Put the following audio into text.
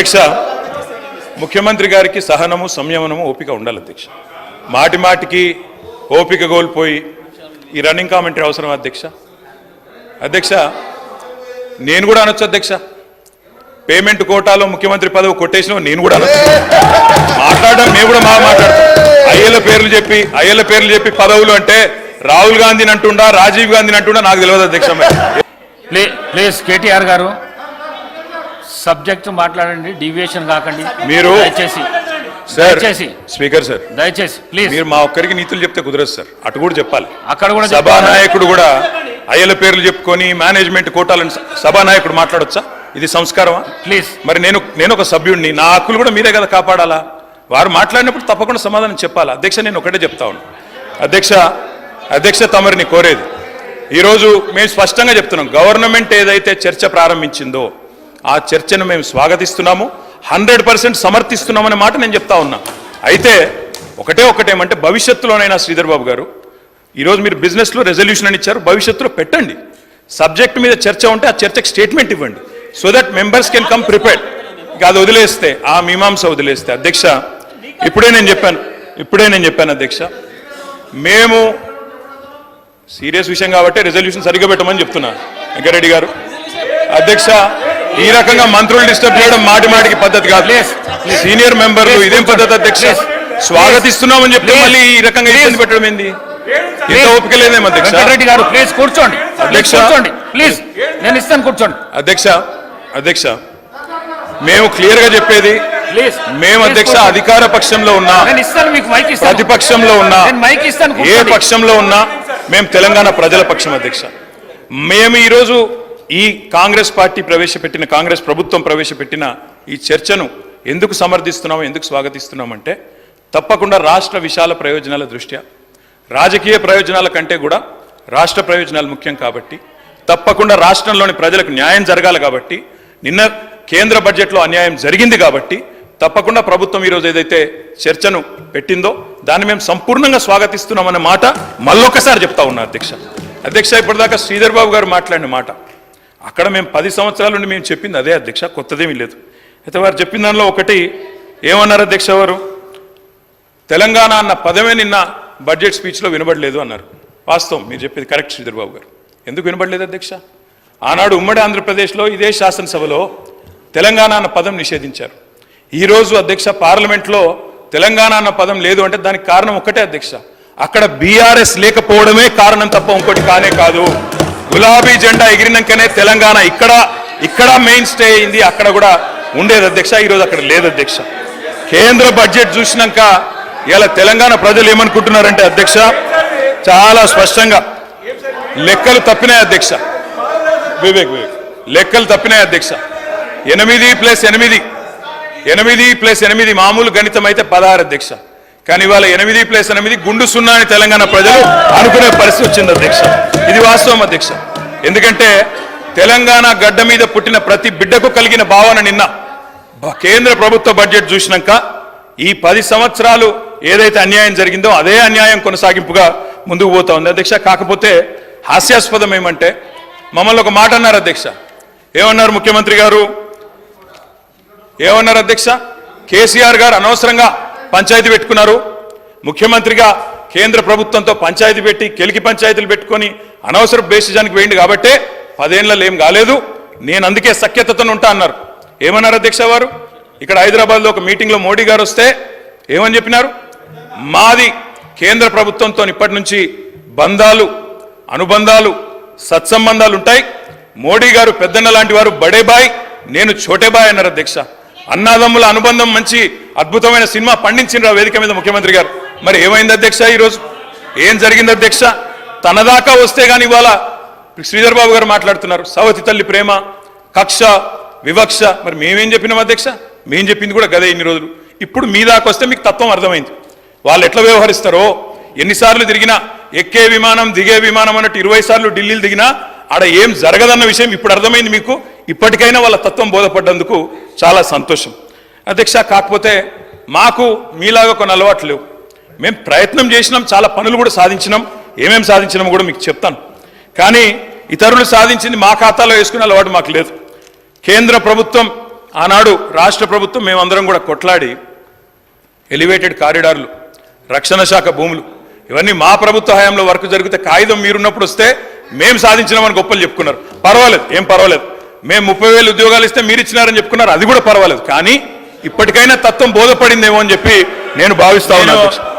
అధ్యక్ష, ముఖ్యమంత్రి గారికి సహనము సంయమనము ఓపిక ఉండాలి అధ్యక్ష. మాటి మాటికి ఓపిక కోల్పోయి ఈ రన్నింగ్ కామెంటరీ అవసరం అధ్యక్ష. అధ్యక్ష, నేను కూడా అనొచ్చు అధ్యక్ష, పేమెంట్ కోటాలో ముఖ్యమంత్రి పదవి కొట్టేసిన నేను కూడా అనొచ్చు. మాట్లాడడం మేము కూడా మాట్లాడతాం. అయ్యల పేర్లు చెప్పి పదవులు అంటే రాహుల్ గాంధీని అంటుండా, రాజీవ్ గాంధీని అంటుండా నాకు తెలియదు అధ్యక్ష. ప్లీజ్ కేటీఆర్ గారు సబ్జెక్ట్ మాట్లాడండి, డీవియేషన్ కాకండి మీరు. దయచేసి స్పీకర్ సార్, దయచేసి ప్లీజ్. మీరు మా ఒక్కరికి నీతులు చెప్తే కుదరదు సార్, అటు కూడా చెప్పాలి. అక్కడ కూడా సభానాయకుడు కూడా అయ్యల పేర్లు చెప్పుకొని మేనేజ్మెంట్ కోటాలను సభానాయకుడు మాట్లాడొచ్చా? ఇది సంస్కారమా? ప్లీజ్. మరి నేను ఒక సభ్యుడిని, నా హక్కులు కూడా మీరే కదా కాపాడాలా? వారు మాట్లాడినప్పుడు తప్పకుండా సమాధానం చెప్పాలా? అధ్యక్ష, నేను ఒకటే చెప్తా ఉన్నాను అధ్యక్ష, తమరిని కోరేది ఈరోజు మేము స్పష్టంగా చెప్తున్నాం, గవర్నమెంట్ ఏదైతే చర్చ ప్రారంభించిందో ఆ చర్చను మేము స్వాగతిస్తున్నాము, 100% సమర్థిస్తున్నామనే మాట నేను చెప్తా ఉన్నా. అయితే ఒకటేమంటే భవిష్యత్తులోనైనా శ్రీధర్ బాబు గారు, ఈరోజు మీరు బిజినెస్లో రెజల్యూషన్ అని ఇచ్చారు, భవిష్యత్తులో పెట్టండి. సబ్జెక్ట్ మీద చర్చ ఉంటే ఆ చర్చకు స్టేట్మెంట్ ఇవ్వండి, so that members can come prepared. అది వదిలేస్తే, ఆ మీమాంస వదిలేస్తే అధ్యక్ష, ఇప్పుడే నేను చెప్పాను అధ్యక్ష, మేము సీరియస్ విషయం కాబట్టి రెజల్యూషన్ సరిగ్గా పెట్టమని చెప్తున్నా వెంకరెడ్డి గారు. అధ్యక్ష, ఈ రకంగా మంత్రులు డిస్టర్బ్ చేయడం మాటికి పద్ధతి కాదు. సీనియర్ మెంబర్లు ఇదేం పద్ధతి అధ్యక్ష? స్వాగతిస్తున్నామని చెప్తే మళ్ళీ ఈ రకంగా ఇబ్బంది పెట్టడం ఏంది? ఇంత ఓపిక లేదేమో అధ్యక్ష. రెడ్డి గారు ప్లీజ్ కూర్చోండి. అధ్యక్ష ప్లీజ్, నేను ఇస్తాను, కూర్చోండి. అధ్యక్ష, మేము క్లియర్ గా చెప్పేది, మేము అధ్యక్ష అధికార పక్షంలో ఉన్నా, ప్రతిపక్షంలో ఉన్నా, ఏ పక్షంలో ఉన్నా మేము తెలంగాణ ప్రజల పక్షం అధ్యక్ష. మేము ఈరోజు ఈ కాంగ్రెస్ ప్రభుత్వం ప్రవేశపెట్టిన ఈ చర్చను ఎందుకు సమర్థిస్తున్నాము, ఎందుకు స్వాగతిస్తున్నామంటే, తప్పకుండా రాష్ట్ర విశాల ప్రయోజనాల దృష్ట్యా, రాజకీయ ప్రయోజనాల కంటే కూడా రాష్ట్ర ప్రయోజనాలు ముఖ్యం కాబట్టి, తప్పకుండా రాష్ట్రంలోని ప్రజలకు న్యాయం జరగాలి కాబట్టి, నిన్న కేంద్ర బడ్జెట్లో అన్యాయం జరిగింది కాబట్టి తప్పకుండా ప్రభుత్వం ఈరోజు ఏదైతే చర్చను పెట్టిందో దాన్ని మేము సంపూర్ణంగా స్వాగతిస్తున్నామన్న మాట మళ్ళొకసారి చెప్తా ఉన్నా అధ్యక్ష. ఇప్పటిదాకా శ్రీధర్ బాబు గారు మాట్లాడిన మాట, అక్కడ మేము 10 సంవత్సరాల నుండి మేము చెప్పింది అదే అధ్యక్ష, కొత్తదేమీ లేదు. అయితే వారు చెప్పిన దానిలో ఒకటి ఏమన్నారు అధ్యక్ష, వారు తెలంగాణ అన్న పదమే నిన్న బడ్జెట్ స్పీచ్లో వినబడలేదు అన్నారు. వాస్తవం, మీరు చెప్పేది కరెక్ట్ శ్రీధర్ బాబు గారు. ఎందుకు వినబడలేదు అధ్యక్ష? ఆనాడు ఉమ్మడి ఆంధ్రప్రదేశ్లో ఇదే శాసనసభలో తెలంగాణ అన్న పదం నిషేధించారు. ఈరోజు అధ్యక్ష పార్లమెంట్లో తెలంగాణ అన్న పదం లేదు అంటే దానికి కారణం ఒక్కటే అధ్యక్ష, అక్కడ బీఆర్ఎస్ లేకపోవడమే కారణం తప్ప ఇంకోటి కానే కాదు. గులాబీ జెండా ఎగిరినాకనే తెలంగాణ ఇక్కడ మెయిన్ స్టే అయింది, అక్కడ కూడా ఉండేది అధ్యక్ష. ఈరోజు అక్కడ లేదు అధ్యక్ష. కేంద్ర బడ్జెట్ చూసినాక ఇలా తెలంగాణ ప్రజలు ఏమనుకుంటున్నారంటే అధ్యక్ష, చాలా స్పష్టంగా లెక్కలు తప్పినాయి అధ్యక్ష. వివేక్ లెక్కలు తప్పినాయి అధ్యక్ష. 8+8 మామూలు గణితం అయితే 16 అధ్యక్ష. కానీ ఇవాళ 8+8 గుండు సున్నా అని తెలంగాణ ప్రజలు అనుకునే పరిస్థితి వచ్చింది అధ్యక్ష. ఇది వాస్తవం అధ్యక్ష. ఎందుకంటే తెలంగాణ గడ్డ మీద పుట్టిన ప్రతి బిడ్డకు కలిగిన భావన నిన్న కేంద్ర ప్రభుత్వ బడ్జెట్ చూసినాక ఈ 10 సంవత్సరాలు ఏదైతే అన్యాయం జరిగిందో అదే అన్యాయం కొనసాగింపుగా ముందుకు పోతా ఉంది అధ్యక్ష. కాకపోతే హాస్యాస్పదం ఏమంటే, మమ్మల్ని ఒక మాట అన్నారు అధ్యక్ష. ఏమన్నారు ముఖ్యమంత్రి గారు? ఏమన్నారు అధ్యక్ష? కేసీఆర్ గారు అనవసరంగా పంచాయతీ పెట్టుకున్నారు, ముఖ్యమంత్రిగా కేంద్ర ప్రభుత్వంతో పంచాయతీ పెట్టి కెలికి పంచాయతీలు పెట్టుకొని అనవసర బేసిజానికి వేయండి కాబట్టే 10 ఏళ్లలో ఏం కాలేదు, నేను అందుకే సఖ్యతతో ఉంటా అన్నారు. ఏమన్నారు అధ్యక్ష వారు? ఇక్కడ హైదరాబాద్లో ఒక మీటింగ్లో మోడీ గారు వస్తే ఏమని చెప్పినారు? మాది కేంద్ర ప్రభుత్వంతో ఇప్పటి నుంచి బంధాలు, అనుబంధాలు, సత్సంబంధాలు ఉంటాయి. మోడీ గారు పెద్దన్న లాంటి వారు, బడే బాయ్, నేను చోటే బాయ్ అన్నారు అధ్యక్ష. అన్నాదమ్ముల అనుబంధం మంచి అద్భుతమైన సినిమా పండించిన వేదిక మీద ముఖ్యమంత్రి గారు. మరి ఏమైంది అధ్యక్ష? ఈరోజు ఏం జరిగింది అధ్యక్ష? తనదాకా వస్తే కానీ ఇవాళ శ్రీధర్ బాబు గారు మాట్లాడుతున్నారు సవతి తల్లి ప్రేమ, కక్ష, వివక్ష. మరి మేమేం చెప్పినాం అధ్యక్ష? మేం చెప్పింది కూడా గదే ఇన్ని రోజులు. ఇప్పుడు మీ దాకా వస్తే మీకు తత్వం అర్థమైంది, వాళ్ళు ఎట్లా వ్యవహరిస్తారో. ఎన్నిసార్లు తిరిగినా, ఎక్కే విమానం దిగే విమానం అన్నట్టు 20 సార్లు ఢిల్లీలు దిగినా ఆడ ఏం జరగదన్న విషయం ఇప్పుడు అర్థమైంది మీకు. ఇప్పటికైనా వాళ్ళ తత్వం బోధపడ్డందుకు చాలా సంతోషం అధ్యక్ష. కాకపోతే మాకు మీలాగా కొన్ని అలవాట్లు లేవు. మేము ప్రయత్నం చేసినాం, చాలా పనులు కూడా సాధించినాం. ఏమేమి సాధించినామో కూడా మీకు చెప్తాను. కానీ ఇతరులు సాధించింది మా ఖాతాలో వేసుకునే అలవాటు మాకు లేదు. కేంద్ర ప్రభుత్వం ఆనాడు రాష్ట్ర ప్రభుత్వం మేమందరం కూడా కొట్లాడి ఎలివేటెడ్ కారిడార్లు, రక్షణ శాఖ భూములు, ఇవన్నీ మా ప్రభుత్వ హయాంలో వర్క్ జరిగితే కాగితం మీరున్నప్పుడు వస్తే మేము సాధించినామని గొప్పలు చెప్పుకున్నారు. పర్వాలేదు, ఏం పర్వాలేదు. మేము 30,000 ఉద్యోగాలు ఇస్తే మీరు ఇచ్చినారని చెప్పుకున్నారు, అది కూడా పర్వాలేదు. కానీ ఇప్పటికైనా తత్వం బోధపడిందేమో అని చెప్పి నేను భావిస్తా ఉన్నాను.